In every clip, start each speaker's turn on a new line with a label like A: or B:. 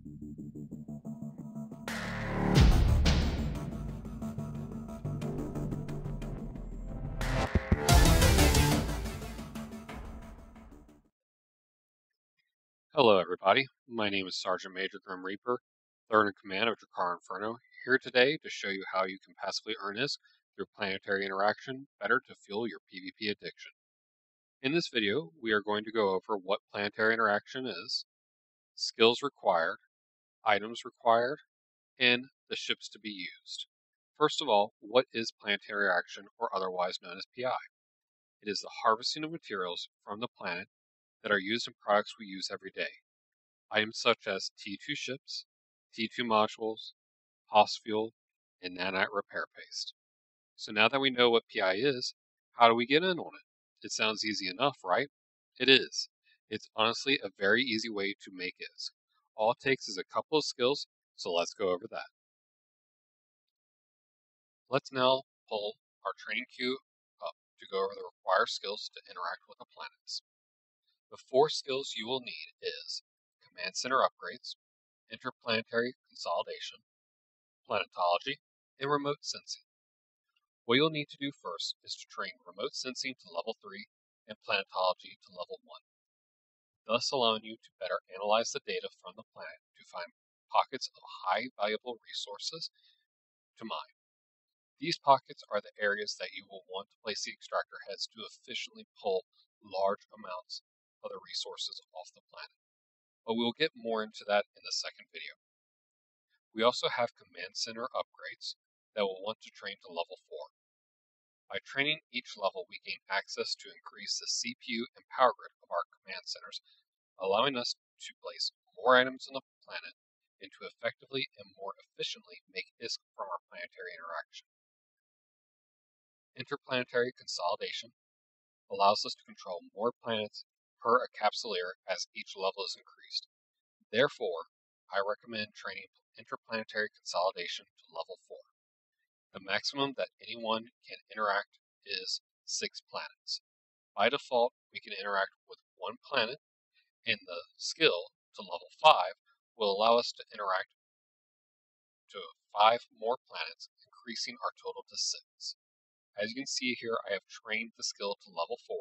A: Hello everybody, my name is Sergeant Major Grim Reaper, 3rd in Command of Drekar Inferno, here today to show you how you can passively earn ISK through planetary interaction better to fuel your PvP addiction. In this video, we are going to go over what planetary interaction is, skills required, items required, and the ships to be used. First of all, what is planetary interaction, or otherwise known as PI? It is the harvesting of materials from the planet that are used in products we use every day. Items such as T2 ships, T2 modules, host fuel, and nanite repair paste. So now that we know what PI is, how do we get in on it? It sounds easy enough, right? It is. It's honestly a very easy way to make ISK. All it takes is a couple of skills, so let's go over that. Let's now pull our training queue up to go over the required skills to interact with the planets. The 4 skills you will need is Command Center Upgrades, Interplanetary Consolidation, Planetology, and Remote Sensing. What you'll need to do first is to train Remote Sensing to level 3 and Planetology to level 1, thus allowing you to better analyze the data from the planet to find pockets of high valuable resources to mine. These pockets are the areas that you will want to place the extractor heads to efficiently pull large amounts of the resources off the planet, but we will get more into that in the second video. We also have Command Center upgrades that we'll want to train to level 4. By training each level, we gain access to increase the CPU and power grid of our command centers, allowing us to place more items on the planet and to effectively and more efficiently make ISK from our planetary interaction. Interplanetary consolidation allows us to control more planets per encapsulator as each level is increased. Therefore, I recommend training interplanetary consolidation to level 4. The maximum that anyone can interact is 6 planets. By default, we can interact with 1 planet, and the skill to level 5 will allow us to interact to 5 more planets, increasing our total to 6. As you can see here, I have trained the skill to level 4,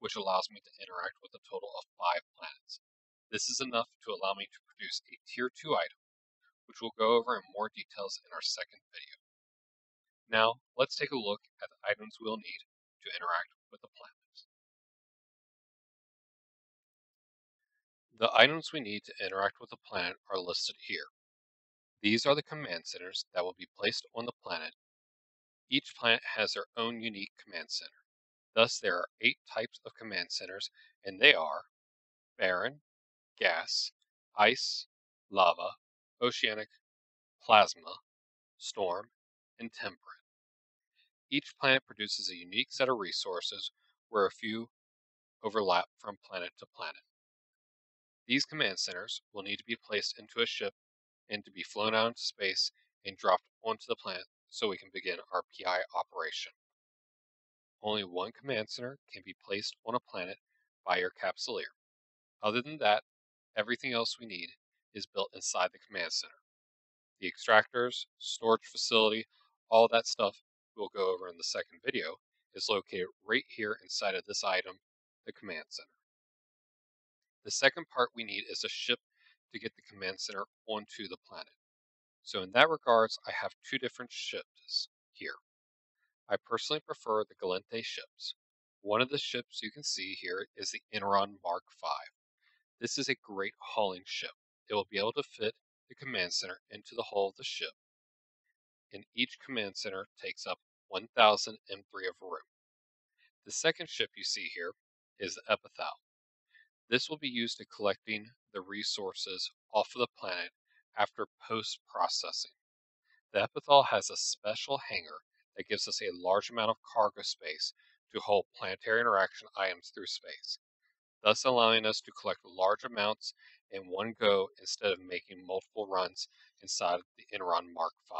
A: which allows me to interact with a total of 5 planets. This is enough to allow me to produce a Tier 2 item, which we'll go over in more details in our second video. Now, let's take a look at the items we'll need to interact with the planets. The items we need to interact with the planet are listed here. These are the command centers that will be placed on the planet. Each planet has their own unique command center. Thus, there are 8 types of command centers, and they are barren, gas, ice, lava, oceanic, plasma, storm, and temperate. Each planet produces a unique set of resources where a few overlap from planet to planet. These command centers will need to be placed into a ship and to be flown out into space and dropped onto the planet so we can begin our PI operation. Only 1 command center can be placed on a planet by your capsuleer. Other than that, everything else we need is built inside the command center. The extractors, storage facility, all that stuff we'll go over in the second video is located right here inside of this item, the command center. The second part we need is a ship to get the command center onto the planet. So in that regards, I have 2 different ships here. I personally prefer the Galente ships. One of the ships you can see here is the Enron Mark V. This is a great hauling ship. It will be able to fit the command center into the hull of the ship, and each command center takes up 1,000 M3 of room. The second ship you see here is the Epithal. This will be used in collecting the resources off of the planet after post-processing. The Epithal has a special hangar that gives us a large amount of cargo space to hold planetary interaction items through space, thus allowing us to collect large amounts in one go instead of making multiple runs inside the Enron Mark V.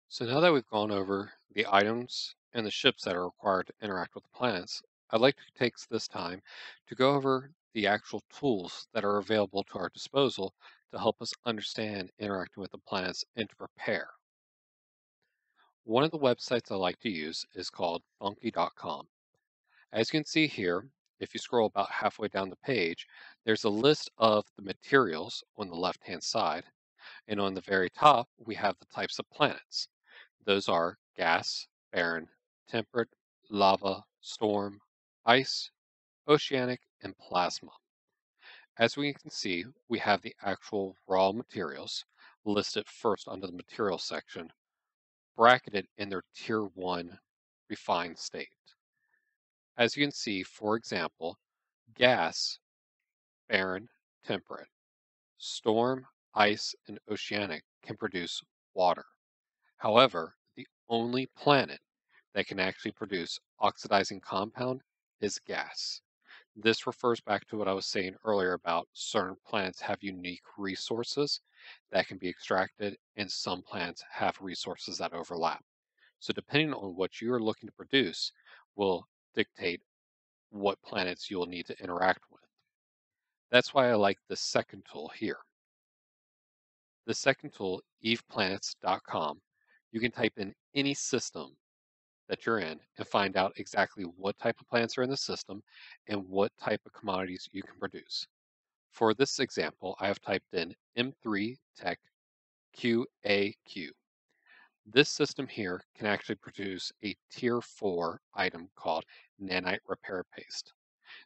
A: So now that we've gone over the items and the ships that are required to interact with the planets, I'd like to take this time to go over the actual tools that are available to our disposal to help us understand interacting with the planets and to prepare. One of the websites I like to use is called funky.com. As you can see here, if you scroll about halfway down the page, there's a list of the materials on the left-hand side, and on the very top, we have the types of planets. Those are gas, barren, temperate, lava, storm, ice, oceanic, and plasma. As we can see, we have the actual raw materials listed first under the materials section, bracketed in their tier 1 refined state. As you can see, for example, gas, barren, temperate, storm, ice, and oceanic can produce water. However, the only planet that can actually produce oxidizing compound is gas. This refers back to what I was saying earlier about certain planets have unique resources that can be extracted, and some planets have resources that overlap. So, depending on what you are looking to produce, will dictate what planets you'll need to interact with. That's why I like the second tool here. The second tool, eveplanets.com, you can type in any system that you're in and find out exactly what type of plants are in the system and what type of commodities you can produce. For this example, I have typed in M3 Tech QAQ. This system here can actually produce a tier 4 item called nanite repair paste.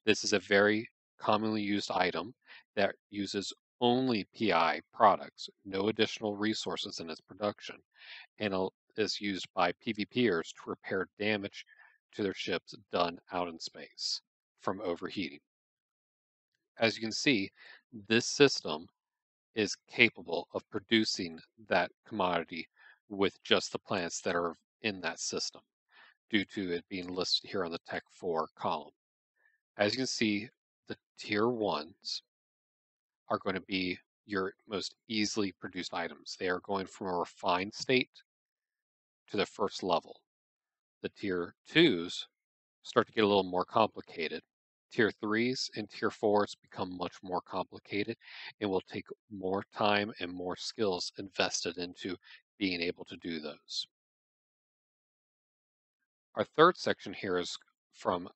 A: This is a very commonly used item that uses only PI products, no additional resources in its production, and is used by PvPers to repair damage to their ships done out in space from overheating. As you can see, this system is capable of producing that commodity with just the plants that are in that system due to it being listed here on the Tech 4 column. As you can see, the tier 1s are going to be your most easily produced items. They are going from a refined state to the first level. The tier 2s start to get a little more complicated. Tier 3s and tier 4s become much more complicated and will take more time and more skills invested into being able to do those. Our third section here is from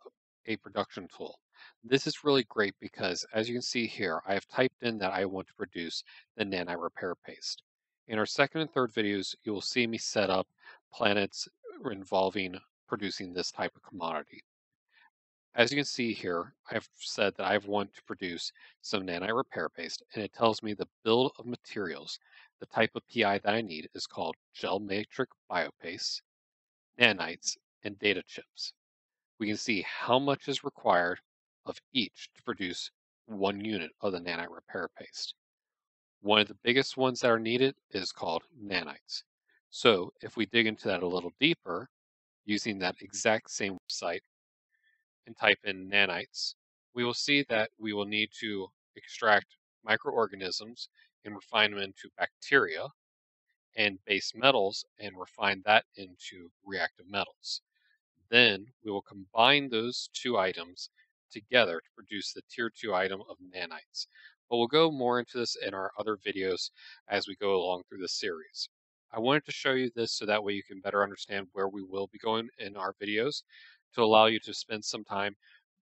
A: a production tool. This is really great because, as you can see here, I have typed in that I want to produce the nanite repair paste. In our second and third videos, you will see me set up planets involving producing this type of commodity. As you can see here, I've said that I want to produce some nanite repair paste, and it tells me the bill of materials. The type of PI that I need is called gel matrix biopaste, nanites, and data chips. We can see how much is required of each to produce 1 unit of the nanite repair paste. One of the biggest ones that are needed is called nanites. So if we dig into that a little deeper, using that exact same website and type in nanites, we will see that we will need to extract microorganisms and refine them into bacteria and base metals and refine that into reactive metals. Then we will combine those two items together to produce the tier 2 item of nanites. But we'll go more into this in our other videos as we go along through the series. I wanted to show you this so that way you can better understand where we will be going in our videos to allow you to spend some time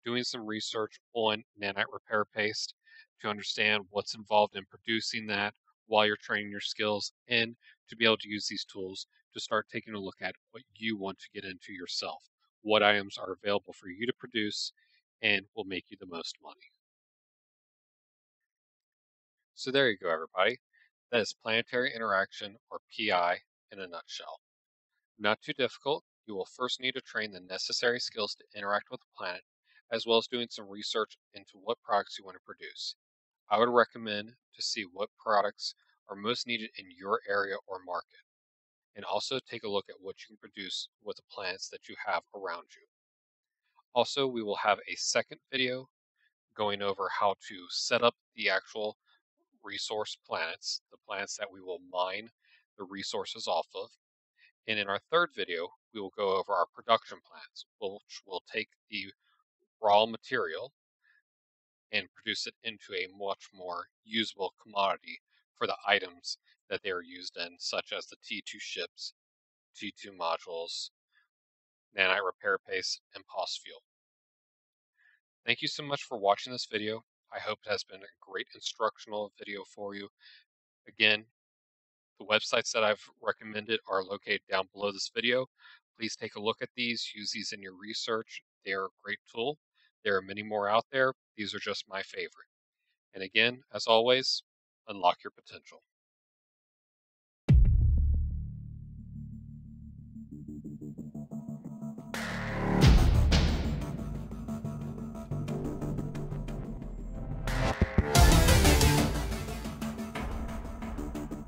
A: doing some research on nanite repair paste to understand what's involved in producing that while you're training your skills and to be able to use these tools to start taking a look at what you want to get into yourself, what items are available for you to produce and will make you the most money. So there you go, everybody. That is planetary interaction, or PI, in a nutshell. Not too difficult. You will first need to train the necessary skills to interact with the planet, as well as doing some research into what products you want to produce. I would recommend to see what products are most needed in your area or market, and also take a look at what you can produce with the planets that you have around you. Also, we will have a second video going over how to set up the actual resource planets, the planets that we will mine the resources off of. And in our third video, we will go over our production plans, which will take the raw material and produce it into a much more usable commodity for the items that they are used in, such as the T2 ships, T2 modules, nanite repair paste, and POS fuel. Thank you so much for watching this video. I hope it has been a great instructional video for you. Again, the websites that I've recommended are located down below this video. Please take a look at these, use these in your research. They are a great tool. There are many more out there. These are just my favorite. And again, as always, unlock your potential.